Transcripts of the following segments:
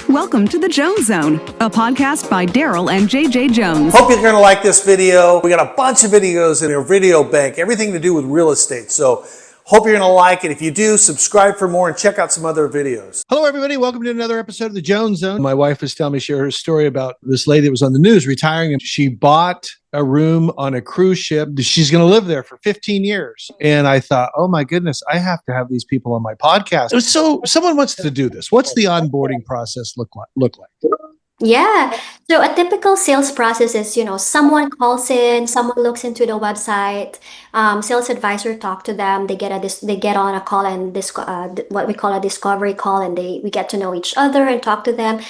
Welcome to the Jones Zone, a podcast by Darryl and JJ Jones. Hope you're going to like this video. We got a bunch of videos in our video bank, everything to do with real estate. So hope you're going to like it. If you do, subscribe for more and check out some other videos. Hello, everybody. Welcome to another episode of the Jones Zone. My wife was telling me her story about this lady that was on the news retiring, and she bought a room on a cruise ship. She's going to live there for 15 years. And I thought, oh my goodness, I have to have these people on my podcast. So someone wants to do this. What's the onboarding process look like? Yeah. So a typical sales process is, someone calls in, someone looks into the website, sales advisor talk to them. They get on a call and what we call a discovery call, and we get to know each other and talk to them.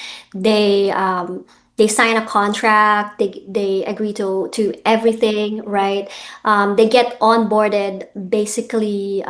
They sign a contract. They agree to everything, right? They get onboarded basically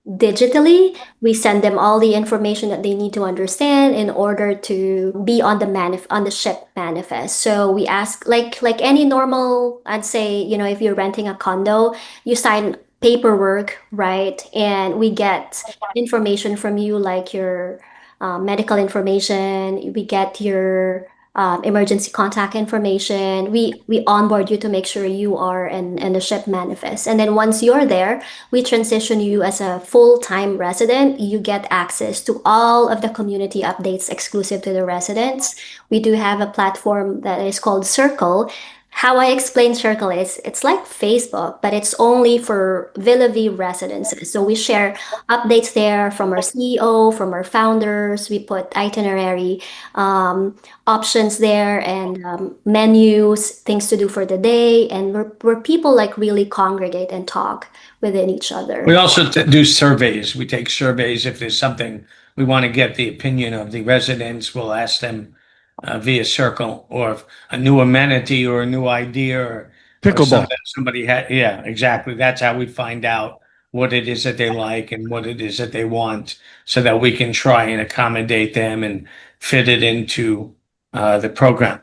digitally. We send them all the information that they need to understand in order to be on the ship manifest. So we ask like any normal, I'd say, if you're renting a condo, you sign paperwork, right? And we get information from you, like your medical information. We get your emergency contact information. We onboard you to make sure you are in the ship manifest. And then once you're there, we transition you as a full-time resident. You get access to all of the community updates exclusive to the residents. We do have a platform that is called Circle. How I explain Circle is it's like Facebook, but it's only for Villa V residences. So we share updates there from our CEO, from our founders. We put itinerary options there and menus, things to do for the day, and where people like really congregate and talk within each other. We also do surveys. We take surveys if there's something we want to get the opinion of the residents. We'll ask them via Circle, or a new amenity or a new idea or Pickleball. Somebody had. Yeah, exactly. That's how we find out what it is that they like and what it is that they want, so that we can try and accommodate them and fit it into the program.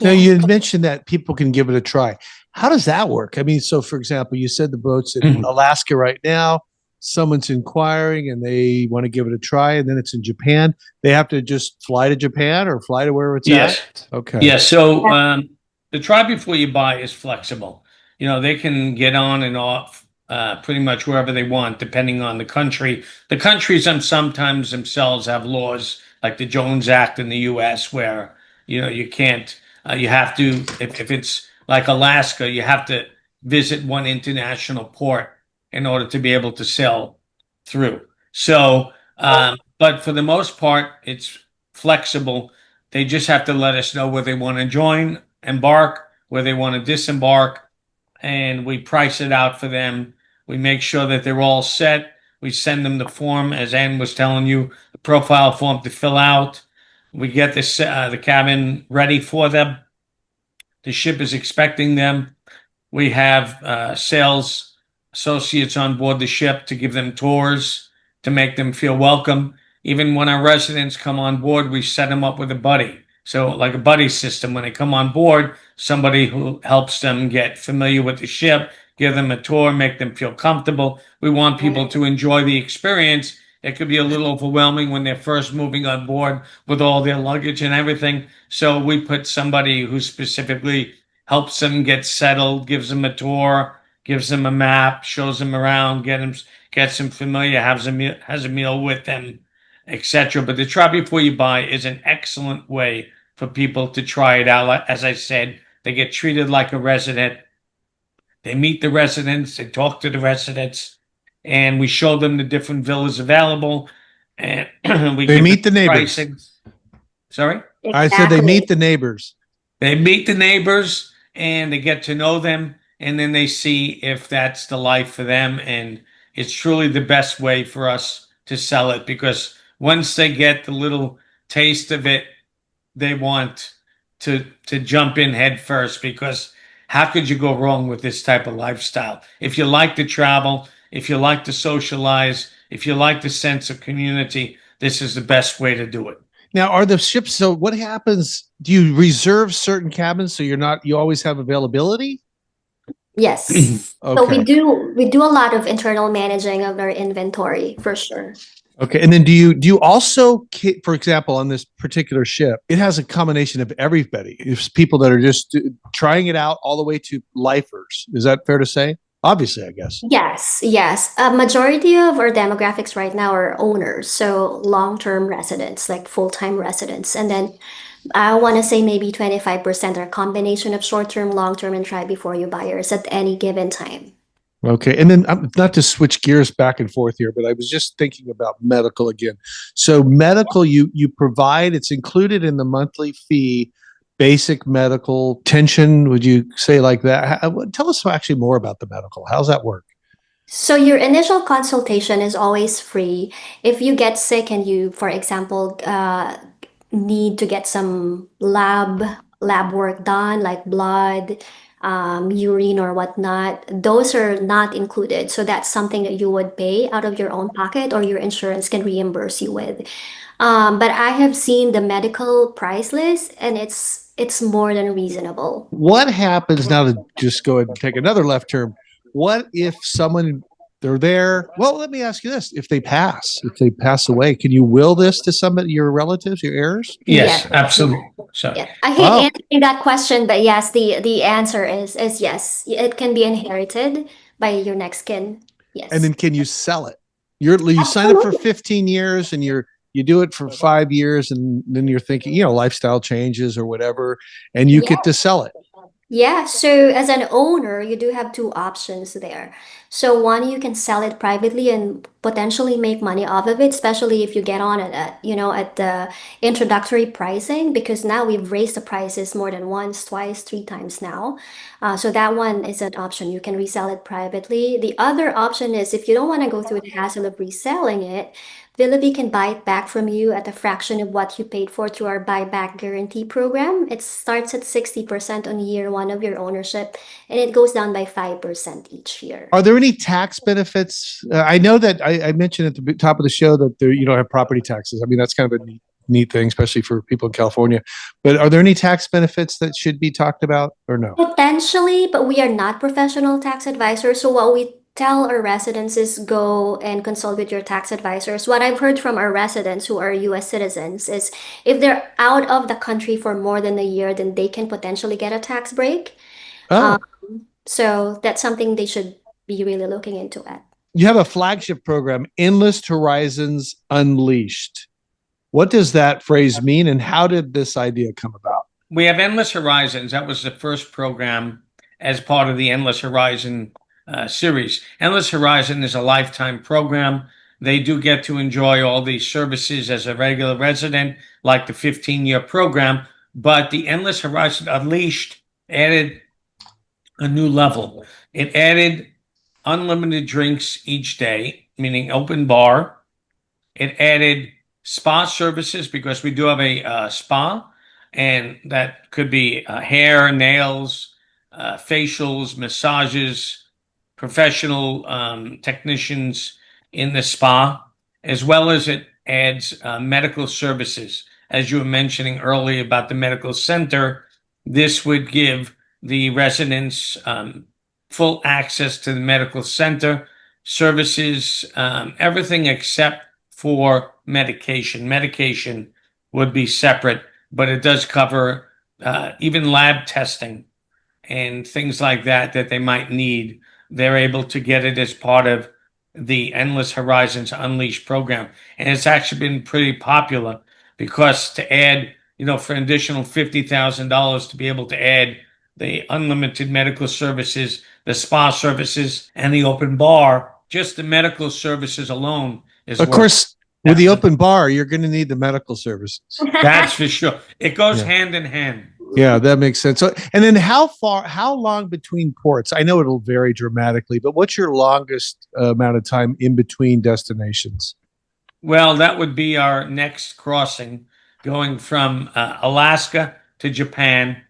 Now, you had mentioned that people can give it a try. How does that work? I mean, so for example, you said the boat's in Alaska right now. Someone's inquiring and they want to give it a try, and then it's in Japan. They have to just fly to Japan or fly to where it's at? Okay. Yeah. So the try before you buy is flexible. They can get on and off pretty much wherever they want, depending on the country. The countries sometimes themselves have laws like the Jones Act in the U.S. where, you can't, you have to, if it's like Alaska, you have to visit one international port in order to be able to sail through. So, but for the most part, it's flexible. They just have to let us know where they want to embark, where they want to disembark, and we price it out for them. We make sure that they're all set. We send them the form, as Ann was telling you, the profile form to fill out. We get the cabin ready for them. The ship is expecting them. We have sales associates on board the ship to give them tours, to make them feel welcome. Even when our residents come on board, we set them up with a buddy. So like a buddy system, when they come on board, somebody who helps them get familiar with the ship, give them a tour, make them feel comfortable. We want people to enjoy the experience. It could be a little overwhelming when they're first moving on board with all their luggage and everything. So we put somebody who specifically helps them get settled, gives them a tour, gives them a map, shows them around, gets them familiar, has a meal with them, etc. But the try before you buy is an excellent way for people to try it out. As I said, they get treated like a resident. They meet the residents, they talk to the residents, and we show them the different villas available. And they meet the neighbors. Pricing. Sorry? Exactly. I said they meet the neighbors. They meet the neighbors and they get to know them. And then they see if that's the life for them. And it's truly the best way for us to sell it, because once they get the little taste of it, they want to jump in head first, because how could you go wrong with this type of lifestyle? If you like to travel, if you like to socialize, if you like the sense of community, this is the best way to do it. Now, are the ships, so what happens? Do you reserve certain cabins so you always have availability? Yes. Okay. So we do a lot of internal managing of our inventory for sure. Okay. And then do you also, for example, on this particular ship, it has a combination of everybody. It's people that are just trying it out all the way to lifers. Is that fair to say? Obviously, I guess. Yes, yes. A majority of our demographics right now are owners, so long-term residents, like full-time residents. And then I want to say maybe 25% are a combination of short-term, long-term, and try before you buyers at any given time. Okay. And then not to switch gears back and forth here, but I was just thinking about medical again. So medical, you provide, it's included in the monthly fee, basic medical tension. Would you say like that? Tell us actually more about the medical. How's that work? So your initial consultation is always free. If you get sick and you, for example, need to get some lab work done, like blood, urine or whatnot, those are not included. So that's something that you would pay out of your own pocket or your insurance can reimburse you with. But I have seen the medical price list and it's more than reasonable. What happens now to just go ahead and take another left turn? What if they're there? Well, let me ask you this. If they pass away, can you will this to somebody, your relatives, your heirs? Yes, Yes. absolutely. So, Yeah. I hate answering that question, but yes, the answer is yes. It can be inherited by your next kin. Yes. And then can you sell it? You sign up for 15 years and you do it for 5 years and then you're thinking, lifestyle changes or whatever, and you get to sell it. Yeah, so as an owner, you do have two options there. So one, you can sell it privately and potentially make money off of it, especially if you get on it at the introductory pricing, because now we've raised the prices more than once, twice, three times now. So that one is an option. You can resell it privately. The other option is if you don't want to go through the hassle of reselling it, Willoughby can buy it back from you at a fraction of what you paid for through our buyback guarantee program. It starts at 60% on year one of your ownership, and it goes down by 5% each year. Are there any tax benefits? I know that I mentioned at the top of the show that you don't have property taxes. I mean, that's kind of a neat thing, especially for people in California. But are there any tax benefits that should be talked about or no? Potentially, but we are not professional tax advisors. So what we tell our residents is go and consult with your tax advisors. What I've heard from our residents who are US citizens is if they're out of the country for more than a year, then they can potentially get a tax break. Oh, So that's something they should be really looking into at. you have a flagship program, Endless Horizons Unleashed. What does that phrase mean, and how did this idea come about? we have Endless Horizons. That was the first program as part of the Endless Horizon series. Endless Horizon is a lifetime program. They do get to enjoy all these services as a regular resident, like the 15-year program. But the Endless Horizon Unleashed added a new level. It added unlimited drinks each day, meaning open bar. It added spa services because we do have a spa, and that could be hair, nails, facials, massages, professional technicians in the spa, as well as it adds medical services. As you were mentioning earlier about the medical center, this would give the residents full access to the medical center services, everything except for medication. Medication would be separate, but it does cover even lab testing and things like that that they might need. They're able to get it as part of the Endless Horizons Unleashed program. And it's actually been pretty popular because to add, for an additional $50,000 to be able to add the unlimited medical services, the spa services, and the open bar, just the medical services alone is Of course, with the open bar, you're going to need the medical services. That's for sure. It goes hand in hand. Yeah, that makes sense. So, and then how long between ports? I know it'll vary dramatically, but what's your longest amount of time in between destinations? Well, that would be our next crossing, going from Alaska to Japan,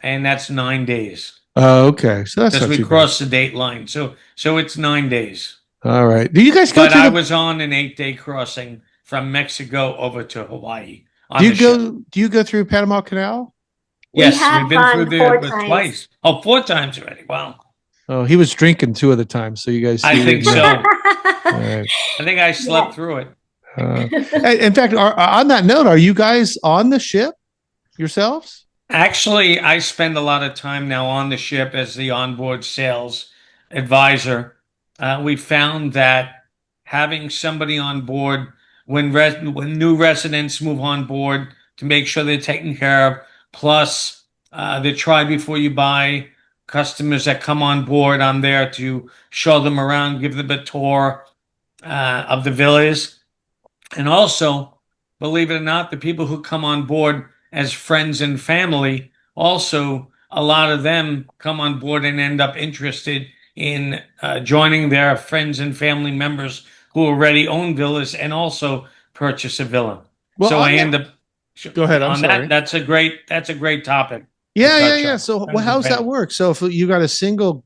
and that's 9 days. Oh, okay. So that's because not we too crossed the date line. So it's 9 days. All right. Do you guys go? But I was on an 8-day crossing from Mexico over to Hawaii. Do you go through Panama Canal? Yes, we've been through there twice. Oh, 4 times already. Wow. Oh, he was drinking 2 of the times. So you guys. I think so. All right. I think I slept through it. In fact, on that note, are you guys on the ship yourselves? Actually, I spend a lot of time now on the ship as the onboard sales advisor. We found that having somebody on board when new residents move on board to make sure they're taken care of, plus the try before you buy customers that come on board, I'm there to show them around, give them a tour of the villas. And also, believe it or not, the people who come on board as friends and family, also, a lot of them come on board and end up interested in joining their friends and family members who already own villas and also purchase a villa. Well, So I that, end up go ahead. I'm on sorry. that. That's a great topic. Yeah. So how does that work? So if you got a single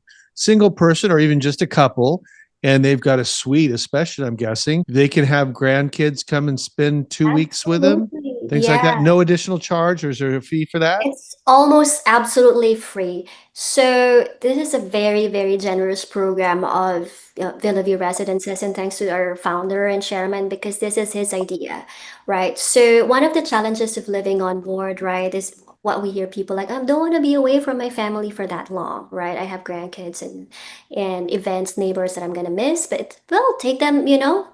person or even just a couple and they've got a suite, especially I'm guessing, they can have grandkids come and spend 2 weeks with them, Absolutely. things like that. No additional charge, or is there a fee for that? It's almost absolutely free. So this is a very, very generous program of Villa View Residences, and thanks to our founder and chairman because this is his idea, right? So one of the challenges of living on board, right, is what we hear people like, I don't want to be away from my family for that long, right? I have grandkids and events, neighbors that I'm gonna miss, but well, take them,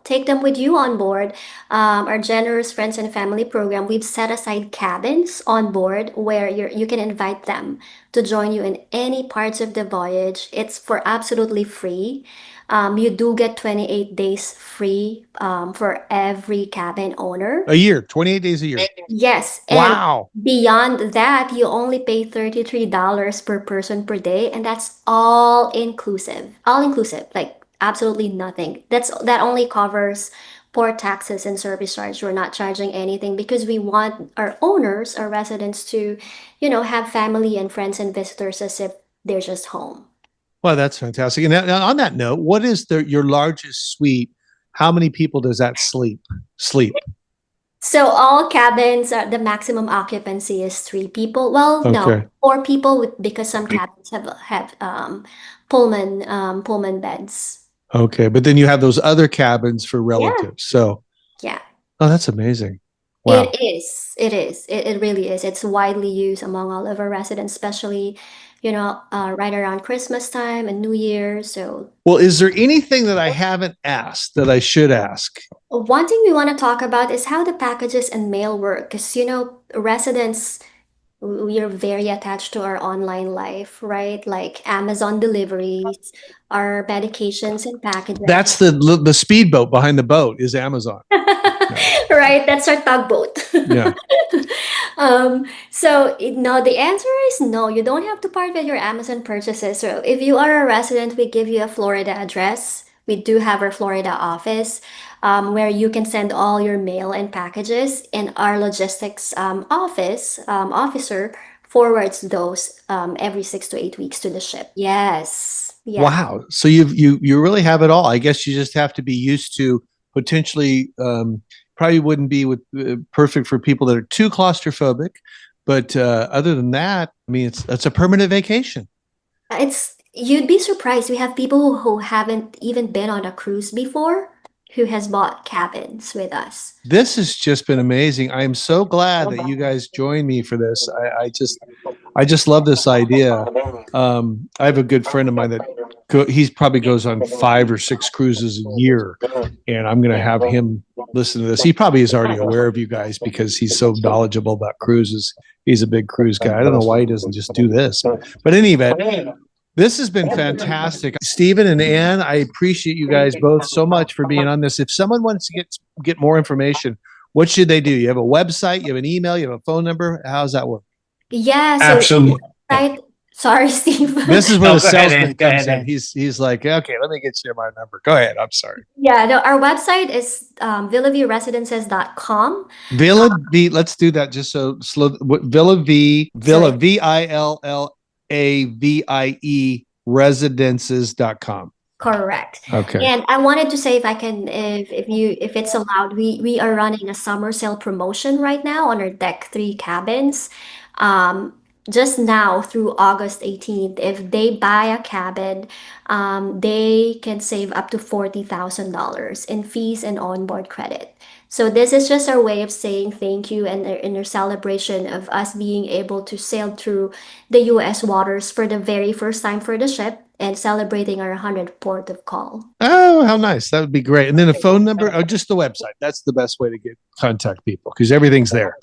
take them with you on board. Our generous friends and family program, we've set aside cabins on board where you can invite them to join you in any parts of the voyage. It's for absolutely free. You do get 28 days free for every cabin owner. A year, 28 days a year. Yes, and Wow. beyond that, you only pay $33 per person per day, and that's all inclusive. All inclusive, like absolutely nothing. That only covers port taxes and service charge. We're not charging anything because we want our owners, our residents to, have family and friends and visitors as if they're just home. Well, that's fantastic. And now on that note, what is your largest suite? How many people does that sleep? So all cabins, the maximum occupancy is 3 people. Well, no, Okay. 4 people because some cabins have Pullman beds. Okay. But then you have those other cabins for Yeah, relatives. So, yeah. oh, that's amazing. Wow. It is. It is. It really is. It's widely used among all of our residents, especially, right around Christmas time and New Year. So Well, is there anything that I haven't asked that I should ask? one thing we want to talk about is how the packages and mail work, because residents, we are very attached to our online life, right? Like Amazon deliveries, our medications and packages. That's the speedboat behind the boat is Amazon. Right, that's our tugboat. Yeah. So no, the answer is no. You don't have to part with your Amazon purchases. So if you are a resident, we give you a Florida address. We do have our Florida office, where you can send all your mail and packages, and our logistics officer forwards those every 6 to 8 weeks to the ship. Yes. Yeah. Wow. So you really have it all. I guess you just have to be used to potentially probably wouldn't be perfect for people that are too claustrophobic, but other than that, I mean, it's a permanent vacation. You'd be surprised. We have people who haven't even been on a cruise before who has bought cabins with us. This has just been amazing. I am so glad that you guys joined me for this. I just love this idea. I have a good friend of mine that he probably goes on 5 or 6 cruises a year, and I'm going to have him listen to this. He probably is already aware of you guys because he's so knowledgeable about cruises. He's a big cruise guy. I don't know why he doesn't just do this. But in any event, this has been fantastic. Stephen and Ann, I appreciate you guys both so much for being on this. If someone wants to get more information, what should they do? You have a website, you have an email, you have a phone number. How does that work? Yeah, so Absolutely. right. Sorry, Steve. This is where No, the go ahead, salesman Ann. Go comes ahead, in. He's like, okay, let me get you my number. Go ahead. I'm sorry. Yeah, no, our website is villaviewresidences.com. Villa V. Let's do that just so slow. Villa Sorry. VILLAVIE residences.com. Correct. Okay. And I wanted to say, if I can, if it's allowed, we are running a summer sale promotion right now on our deck 3 cabins. Just now through August 18th, if they buy a cabin, they can save up to $40,000 in fees and onboard credit. So this is just our way of saying thank you and in our celebration of us being able to sail through the U.S. waters for the very first time for the ship and celebrating our 100th port of call. Oh, how nice. That would be great. And then a phone number or just the website. That's the best way to contact people because everything's there.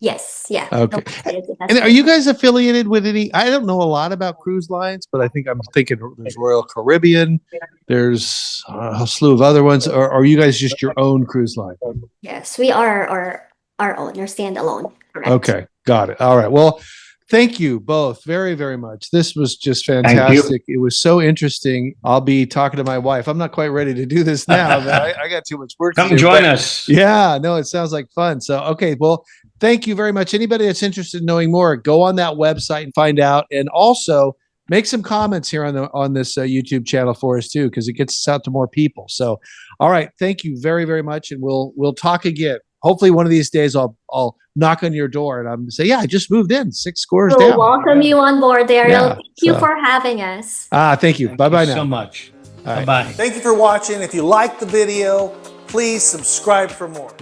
Yes, yeah. Okay. It's the best And are way. you guys affiliated with any? I don't know a lot about cruise lines, but I'm thinking there's Royal Caribbean. There's a slew of other ones. Or are you guys just your own cruise line? Yes, we are our own, or standalone. Correct. Okay, got it. All right. Well, thank you both very, very much. This was just you. fantastic. It was so interesting. I'll be talking to my wife. I'm not quite ready to do this now, but I got too much work to Come do. join But us. yeah, no, it sounds like fun. So, okay, well, thank you very much. Anybody that's interested in knowing more, go on that website and find out. And also make some comments here on this YouTube channel for us too, because it gets us out to more people. So, all right, thank you very, very much, and we'll talk again. Hopefully, one of these days I'll knock on your door and I'm say, yeah, I just moved in 6 scores We'll down. welcome you on board, Darryl. Yeah, Thank you so- for having us. Thank you. Thank Bye bye you now. so much. All right. Bye-bye. Thank you for watching. If you liked the video, please subscribe for more.